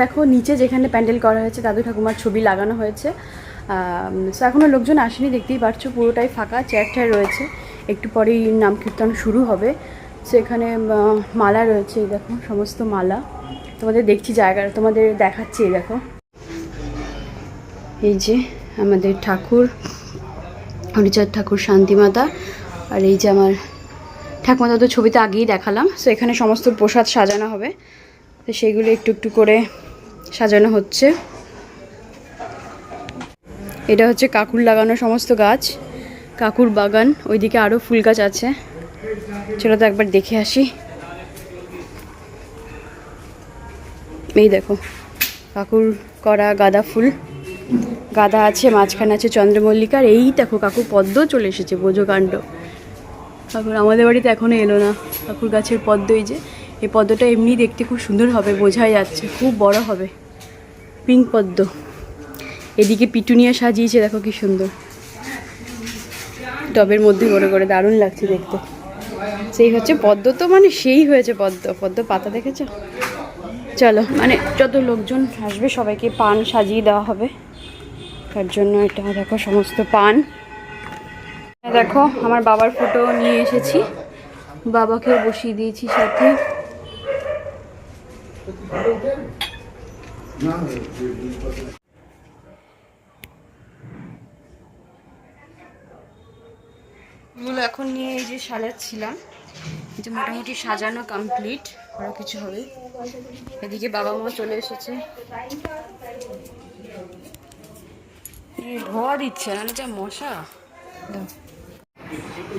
দেখো নিচে যেখানে প্যান্ডেল করা হয়েছে দাদু ঠাকুমার ছবি লাগানো হয়েছে। সো এখনও লোকজন আসেনি, দেখতেই পারছো পুরোটাই ফাঁকা, চেয়ার রয়েছে। একটু পরেই নাম কীর্তন শুরু হবে। সো এখানে মালা রয়েছে, দেখো সমস্ত মালা তোমাদের দেখছি জায়গাটা, তোমাদের দেখাচ্ছি। দেখো এই যে আমাদের ঠাকুর হরিচাঁদ ঠাকুর, শান্তিমাতা, আর এই যে আমার ঠাকুমা দাদু ছবিতে আগেই দেখালাম। সো এখানে সমস্ত প্রসাদ সাজানো হবে, তো সেইগুলো একটু একটু করে সাজানো হচ্ছে। এটা হচ্ছে কাকুর লাগানো সমস্ত গাছ, কাকুর বাগান। ওইদিকে আরও ফুল গাছ আছে, চলো তো একবার দেখে আসি। এই দেখো কাকুর করা গাঁদা ফুল, গাঁদা আছে, মাঝখানে আছে চন্দ্রমল্লিকার। এই দেখো কাকুর পদ্ম চলে এসেছে, বোঝো কাণ্ড। কাকুর আমাদের বাড়িতে এখনও এলো না। কাকুর গাছের পদ্ম, এই যে এই পদ্মটা এমনি দেখতে খুব সুন্দর হবে, বোঝাই যাচ্ছে খুব বড় হবে, পিঙ্ক পদ্ম। এদিকে পিটুনিয়া সাজিয়েছে, দেখো কি সুন্দর, টবের মধ্যে করে করে, দারুণ লাগছে দেখতে। সেই হচ্ছে পদ্ম, তো মানে সেই হয়েছে পদ্ম, পদ্ম পাতা দেখেছো। চলো, মানে যত লোকজন আসবে সবাইকে পান সাজিয়ে দেওয়া হবে, তার জন্য এটা দেখো সমস্ত পান। দেখো আমার বাবার ফটো নিয়ে এসেছি, বাবাকেও বসিয়ে দিয়েছি সাথে। এগুলো এখন নিয়ে এই যে সাজাচ্ছিলাম, যে মোটামুটি সাজানো কমপ্লিট, আরও কিছু হবে। এদিকে বাবা মা চলে এসেছে, ধোয়া দিচ্ছে না, যা মশা।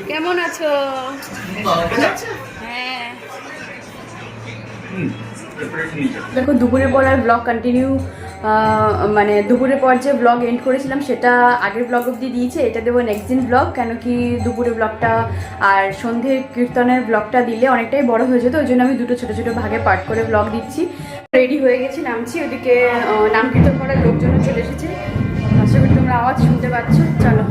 কেমন আছো? হ্যাঁ দেখো দুপুরের পর আর ব্লগ কন্টিনিউ, মানে দুপুরের পর যে ব্লগ এন্ড করেছিলাম সেটা আগের ব্লগ অবধি দিয়েছে, এটা দেবো নেক্সট দিন ব্লগ। কেন কি দুপুরের ব্লগটা আর সন্ধ্যে কীর্তনের ব্লগটা দিলে অনেকটাই বড় হয়ে যেত, ওই জন্য আমি দুটো ছোটো ছোটো ভাগে পার্ট করে ব্লগ দিচ্ছি। রেডি হয়ে গেছি, নামছি। ওদিকে নাম কীর্তন করার লোকজনও চলে এসেছে, আশা করি তোমরা আওয়াজ শুনতে পাচ্ছ। চলো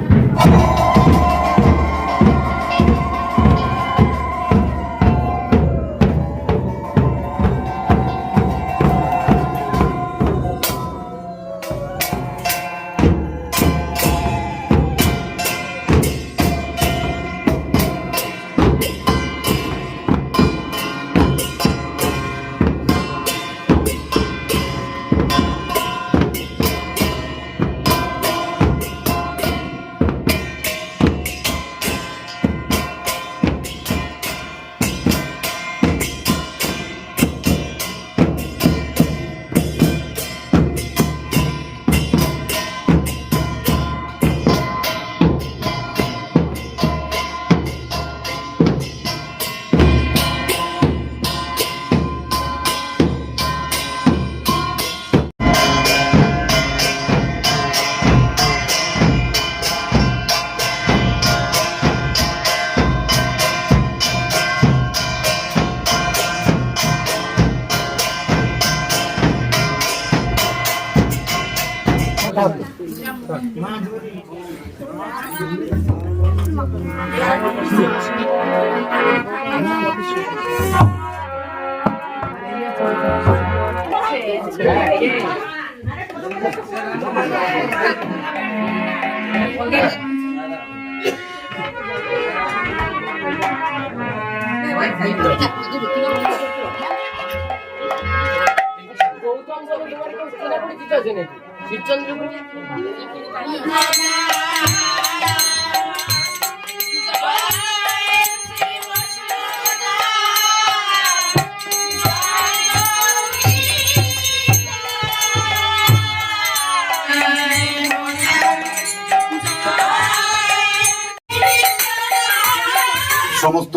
সমস্ত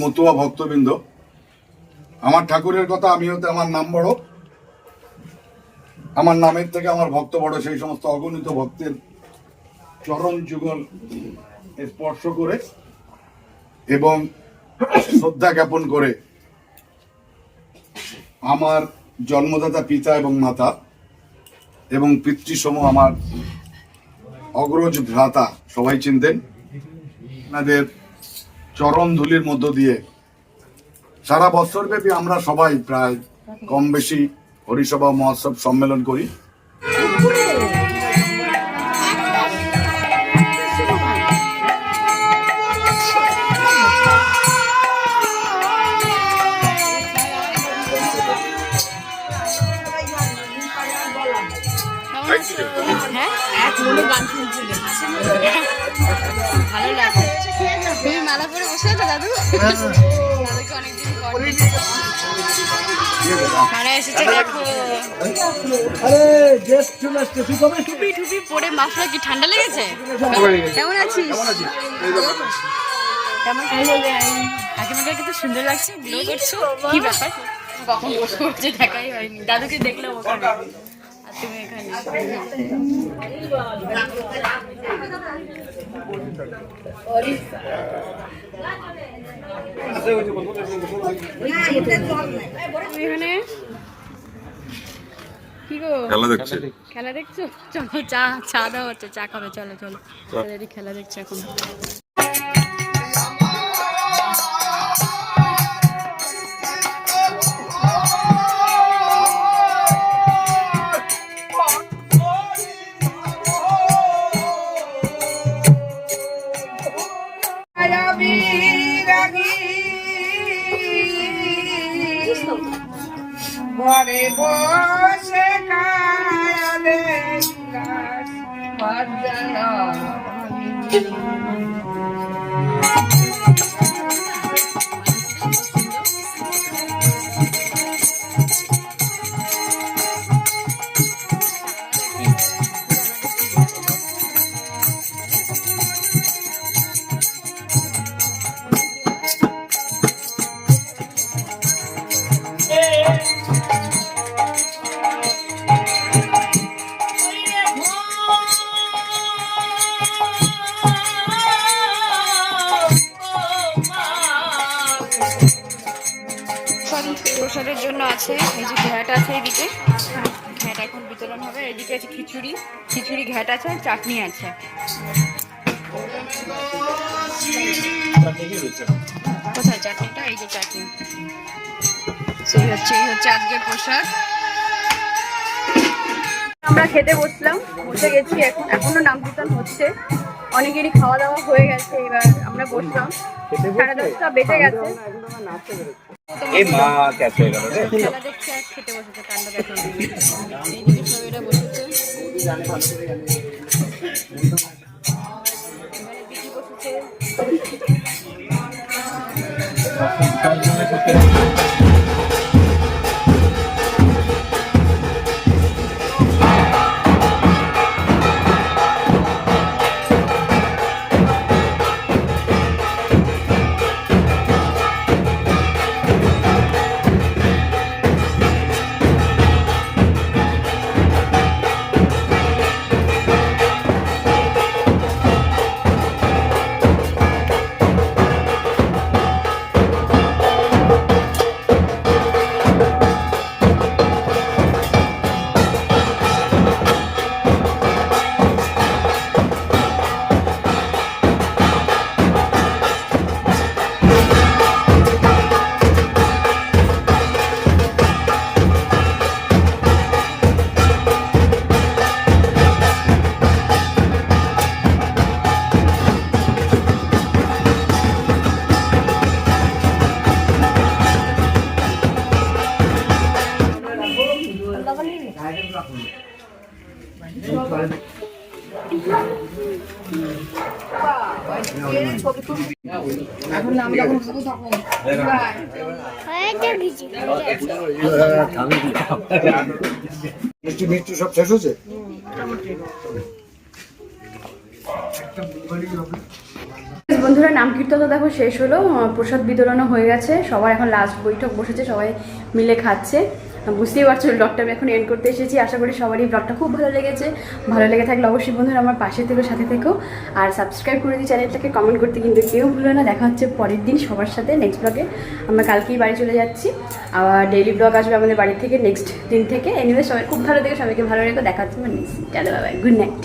মতুয়া ভক্তবৃন্দ, আমার ঠাকুরের কথা, আমি হতে আমার নাম বড়, আমার নামের থেকে আমার ভক্ত বড়। সেই সমস্ত অগণিত ভক্তের চরণ যুগল স্পর্শ করে এবং শ্রদ্ধা জ্ঞাপন করে আমার জন্মদাতা পিতা এবং মাতা এবং পিতৃসম আমার অগ্রজ ভ্রাতা সবাই চিনতেন, আপনাদের চরণ ধুলির মধ্য দিয়ে সারা বছরব্যাপী আমরা সবাই প্রায় কম বেশি হরিসভা মহোৎসব সম্মেলন করি। ভালো লাগে। তুমি মালা পরে বসে আছো দাদু? দাদুকে অনেকদিন পর এসেছে দেখো। টুপি টুপি পরে মাফলার কি ঠান্ডা লেগেছে? কেমন আছিস? কাকিমাকে কিন্তু সুন্দর লাগছে, গ্লো করছো। কি ব্যাপার? কখন বসে বসে দেখাই হয়নি, দাদুকে দেখলাম ওখানে আর তুমি এখানে। এখানে কি গো খেলা দেখছো? চলো চা দেওয়া হচ্ছে, চা খাবে, চলো চলো খেলা দেখছো এখন। ঘরে বসে কালে বাজানো প্রসাদের জন্য আছে এই যে ঘ্যাট আছে, এদিকে ঘ্যাট এখন বিতরণ হবে। এদিকে আছে খিচুড়ি, ঘ্যাট আছে, চাটনি আছে। কোথায় চাটনিটা? এই যে চাটনি। এই হচ্ছে আজকের প্রসাদ। আমরা খেতে বসে গেছি, এখনো নাম কীর্তন হচ্ছে, অনেকেরই খাওয়া দাওয়া হয়ে গেছে। এবার আমরা বসলাম, 10:30 বেজে গেছে। খেলা দেখছে আর খেতে বসেছে, কাণ্ড দেখো। এইদিকে সবাইরা বসেছে, বিকি বসেছে। মিষ্টি সব শেষ হয়েছে। বন্ধুরা, নাম কীর্তন তো দেখো শেষ হলো, প্রসাদ বিতরণও হয়ে গেছে, সবার এখন লাস্ট বৈঠক বসেছে, সবাই মিলে খাচ্ছে। বুঝতেই পারছো ব্লগটা আমি এখন এন্ড করতে এসেছি। আশা করি সবারই ব্লগটা খুব ভালো লেগেছে। ভালো লেগে থাকলে অবশ্যই বন্ধুরা আমার পাশে থেকো, সাথে থেকো, আর সাবস্ক্রাইব করে দিই চ্যানেলটাকে। কমেন্ট করতে কিন্তু কেউ ভুলো না। দেখা হচ্ছে পরের দিন সবার সাথে নেক্সট ব্লগে। আমরা কালকেই বাড়ি চলে যাচ্ছি, আবার ডেইলি ব্লগ আসবে আমাদের বাড়ি থেকে নেক্সট দিন থেকে। এনিওয়ে সবাই খুব ভালো থেকো, সবাইকে ভালো রেখো। দেখা হচ্ছে আমার নেক্সট। চলো বাই, গুড নাইট।